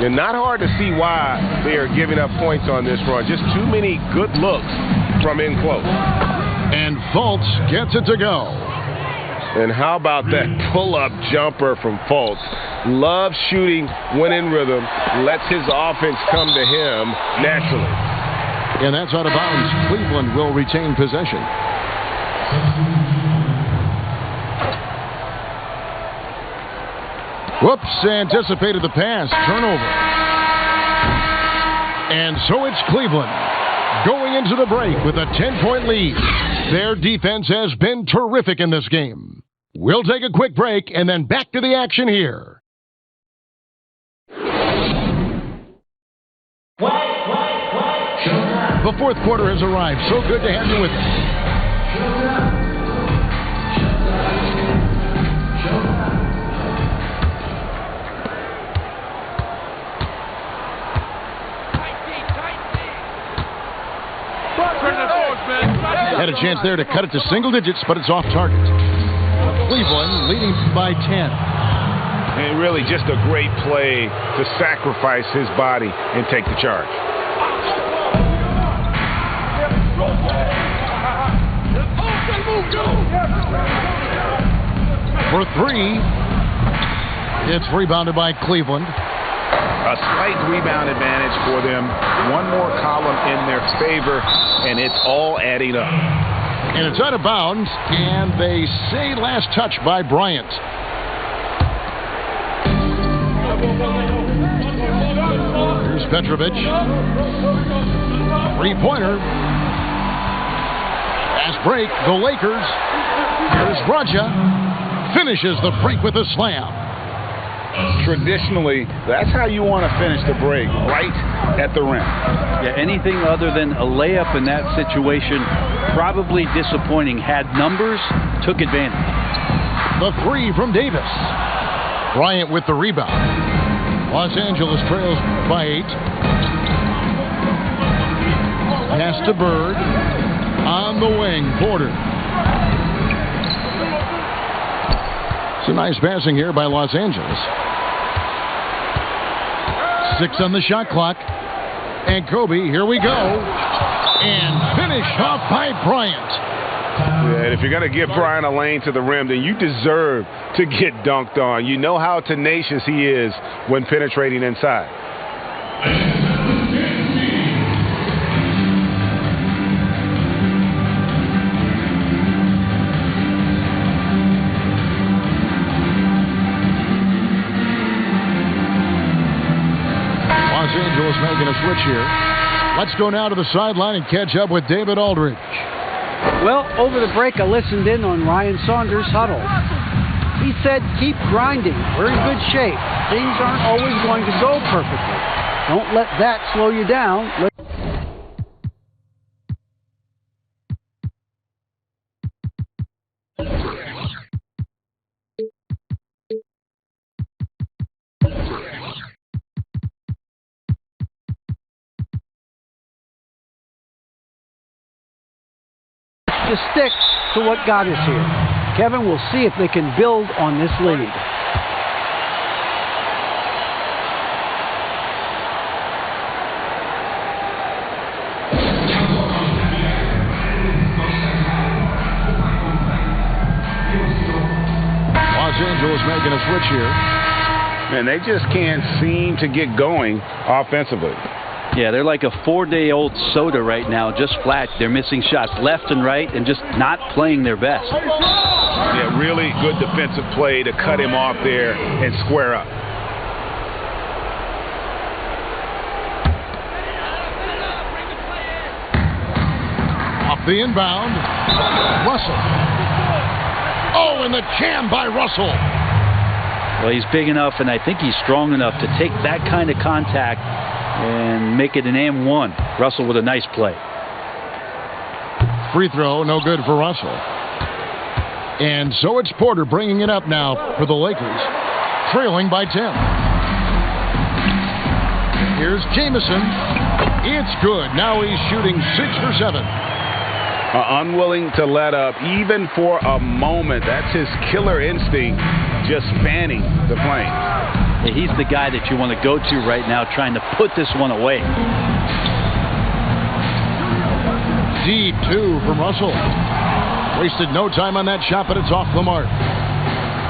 And not hard to see why they are giving up points on this run. Just too many good looks from in close. And Fultz gets it to go. And how about that pull-up jumper from Fultz? Loves shooting when in rhythm. Lets his offense come to him naturally. And that's out of bounds. Cleveland will retain possession. Whoops, anticipated the pass. Turnover. And so it's Cleveland going into the break with a 10-point lead. Their defense has been terrific in this game. We'll take a quick break and then back to the action here. The fourth quarter has arrived. So good to have you with us. Had a chance there to cut it to single digits, but it's off target. Cleveland leading by 10. And really just a great play to sacrifice his body and take the charge. For three, it's rebounded by Cleveland. A slight rebound advantage for them. One more column in their favor, and it's all adding up. And it's out of bounds, and they say last touch by Bryant. Here's Petrovic. Three-pointer. Fast break, the Lakers. Here's Raja. Finishes the break with a slam. Traditionally, that's how you want to finish the break, right at the rim. Yeah, anything other than a layup in that situation, probably disappointing. Had numbers, took advantage. The three from Davis. Bryant with the rebound. Los Angeles trails by 8. Pass to Bird. On the wing, Porter. Some nice passing here by Los Angeles. 6 on the shot clock. And Kobe, here we go. And finished off by Bryant. Yeah, and if you're going to give Bryant a lane to the rim, then you deserve to get dunked on. You know how tenacious he is when penetrating inside. Los Angeles making a switch here. Let's go now to the sideline and catch up with David Aldridge. Well, over the break, I listened in on Ryan Saunders' huddle. He said, keep grinding. We're in good shape. Things aren't always going to go perfectly. Don't let that slow you down. To stick to what got us here. Kevin, we'll see if they can build on this lead. Los Angeles making a switch here. And they just can't seem to get going offensively. Yeah, they're like a 4-day-old soda right now, just flat. They're missing shots left and right and just not playing their best. Yeah, really good defensive play to cut him off there and square up. Off the inbound, Russell. Oh, and the jam by Russell. Well, he's big enough, and I think he's strong enough to take that kind of contact and make it an and-one. Russell with a nice play. Free throw, no good for Russell. And so it's Porter bringing it up now for the Lakers, trailing by 10. Here's Jamison. It's good. Now he's shooting 6 for 7. Unwilling to let up even for a moment. That's his killer instinct just fanning the Flames. Yeah, he's the guy that you want to go to right now, trying to put this one away. Deep two from Russell. Wasted no time on that shot, but it's off the mark.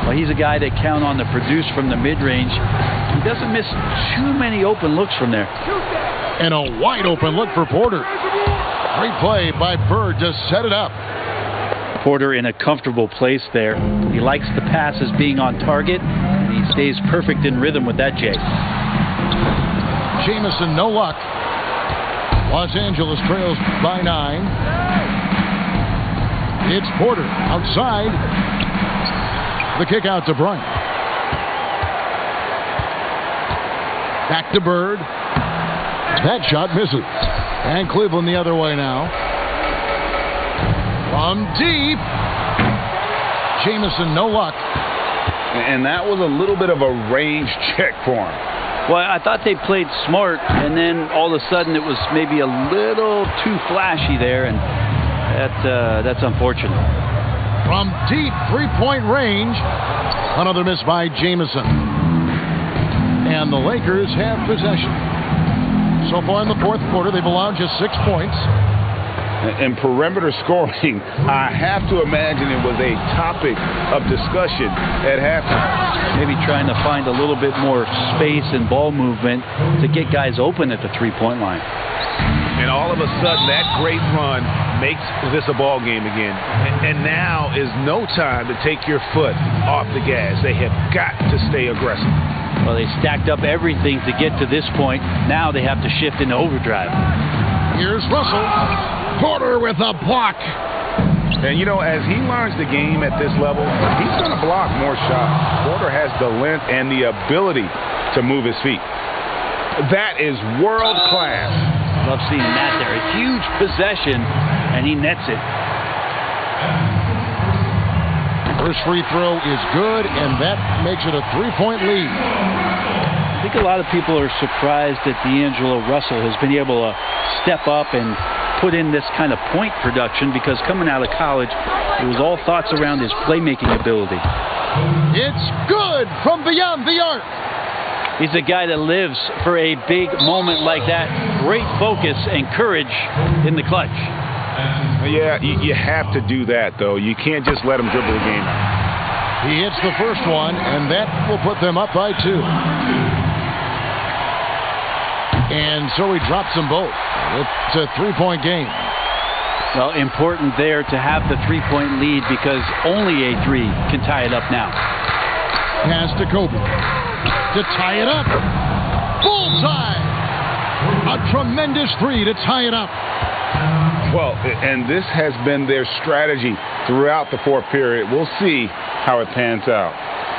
Well, he's a guy that count on to produce from the mid-range. He doesn't miss too many open looks from there. And a wide open look for Porter. Great play by Bird to set it up. Porter in a comfortable place there. He likes the passes being on target, and he stays perfect in rhythm with that, Jay. Jamison, no luck. Los Angeles trails by 9. It's Porter outside. The kick out to Bryant. Back to Bird. That shot misses. And Cleveland the other way now. From deep. Jamison, no luck. And that was a little bit of a range check for him. Well, I thought they played smart, and then all of a sudden it was maybe a little too flashy there, and that's unfortunate. From deep three-point range, another miss by Jamison. And the Lakers have possession. So far in the fourth quarter, they've allowed just 6 points. And perimeter scoring, I have to imagine it was a topic of discussion at halftime. Maybe trying to find a little bit more space and ball movement to get guys open at the three-point line. And all of a sudden, that great run makes this a ball game again. And now is no time to take your foot off the gas. They have got to stay aggressive. Well, they stacked up everything to get to this point. Now they have to shift into overdrive. Here's Russell. Porter with a block. And, you know, as he learns the game at this level, he's going to block more shots. Porter has the length and the ability to move his feet. That is world class. Love seeing that there. A huge possession, and he nets it. First free throw is good, and that makes it a 3-point lead. I think a lot of people are surprised that D'Angelo Russell has been able to step up and put in this kind of point production, because coming out of college, it was all thoughts around his playmaking ability. It's good from beyond the arc. He's a guy that lives for a big moment like that. Great focus and courage in the clutch. Yeah, you have to do that, though. You can't just let him dribble the game out. He hits the first one, and that will put them up by 2. And so he drops them both. It's a 3-point game. Well, important there to have the 3-point lead, because only a 3 can tie it up now. Pass to Kobe to tie it up. Bullseye! A tremendous 3 to tie it up. Well, and this has been their strategy throughout the fourth period. We'll see how it pans out.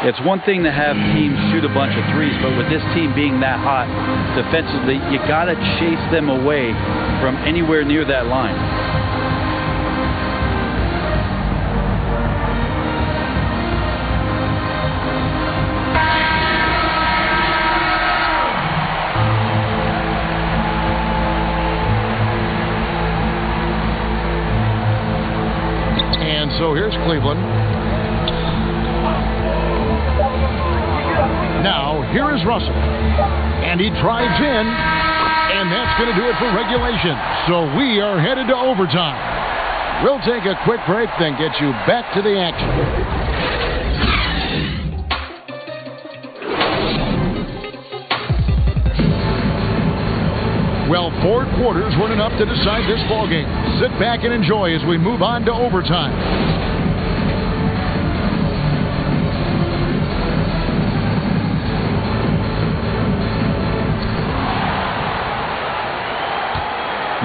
It's one thing to have teams shoot a bunch of threes, but with this team being that hot defensively, you got to chase them away from anywhere near that line. And so here's Cleveland. Now, here is Russell. And he drives in, and that's going to do it for regulation. So we are headed to overtime. We'll take a quick break, then get you back to the action. Well, 4 quarters weren't enough to decide this ballgame. Sit back and enjoy as we move on to overtime.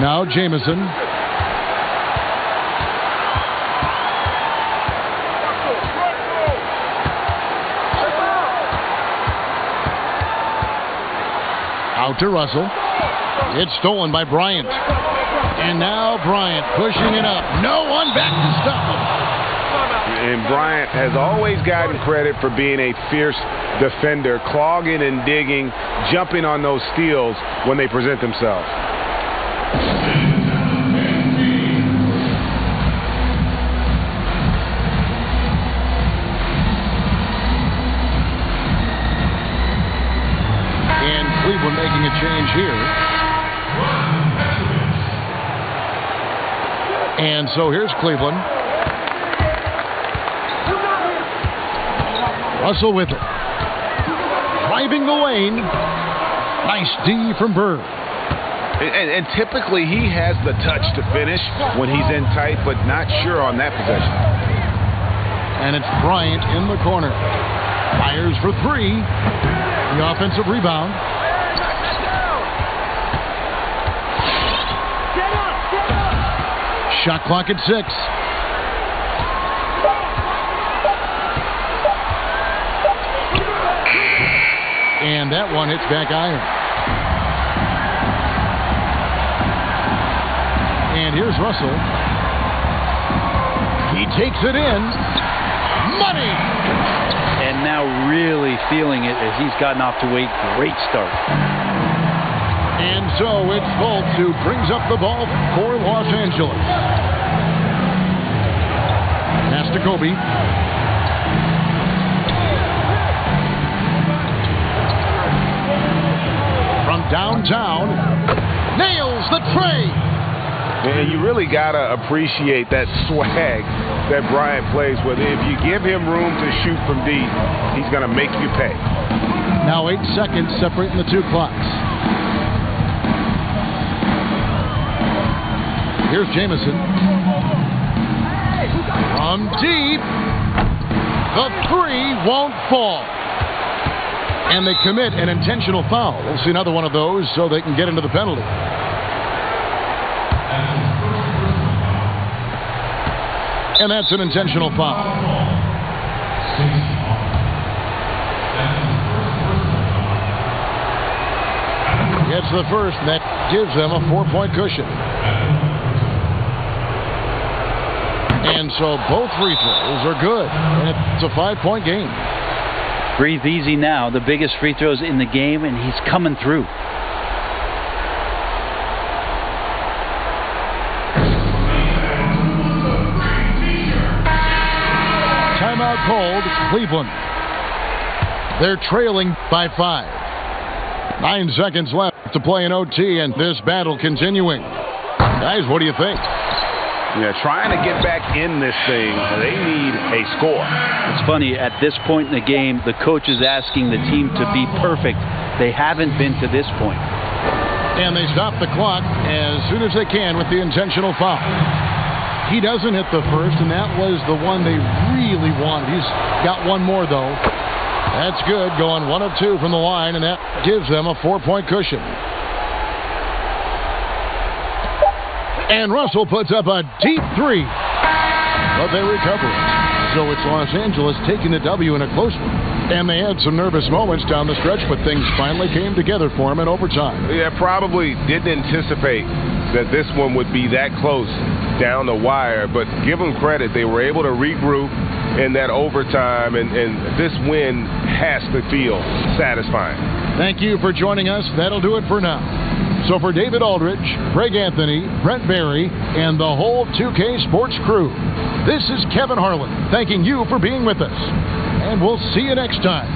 Now Jamison. Out to Russell. It's stolen by Bryant. And now Bryant pushing it up. No one back to stop him. And Bryant has always gotten credit for being a fierce defender, clogging and digging, jumping on those steals when they present themselves. making a change here. And so here's Cleveland. Russell with it. Driving the lane. Nice D from Bird. And typically he has the touch to finish when he's in tight, but not sure on that possession. And it's Bryant in the corner. Fires for three. The offensive rebound. Shot clock at 6. And that one hits back iron. And here's Russell. He takes it in. Money! And now really feeling it as he's gotten off to a great start. And so it's Fultz who brings up the ball for Los Angeles. Pass to Kobe. From downtown, nails the tray. And you really got to appreciate that swag that Bryant plays with. If you give him room to shoot from deep, he's going to make you pay. Now 8 seconds separating the two clocks. Here's Jamison. From deep. The three won't fall. And they commit an intentional foul. We'll see another one of those so they can get into the penalty. And that's an intentional foul. Gets the first, and that gives them a 4-point cushion. And so both free throws are good. And it's a 5-point game. Breathe easy now. The biggest free throws in the game, and he's coming through. Timeout called. Cleveland. They're trailing by 5. 9 seconds left to play in OT, and this battle continuing. Guys, what do you think? Yeah, trying to get back in this thing, they need a score. It's funny, at this point in the game, the coach is asking the team to be perfect. They haven't been to this point. And they stop the clock as soon as they can with the intentional foul. He doesn't hit the first, and that was the one they really wanted. He's got one more, though. That's good, going 1 of 2 from the line, and that gives them a 4-point cushion. And Russell puts up a deep 3, but they recover it. So it's Los Angeles taking the W in a close one. And they had some nervous moments down the stretch, but things finally came together for them in overtime. Yeah, probably didn't anticipate that this one would be that close down the wire, but give them credit. They were able to regroup in that overtime, and this win has to feel satisfying. Thank you for joining us. That'll do it for now. So for David Aldridge, Greg Anthony, Brent Barry, and the whole 2K Sports crew, this is Kevin Harlan thanking you for being with us. And we'll see you next time.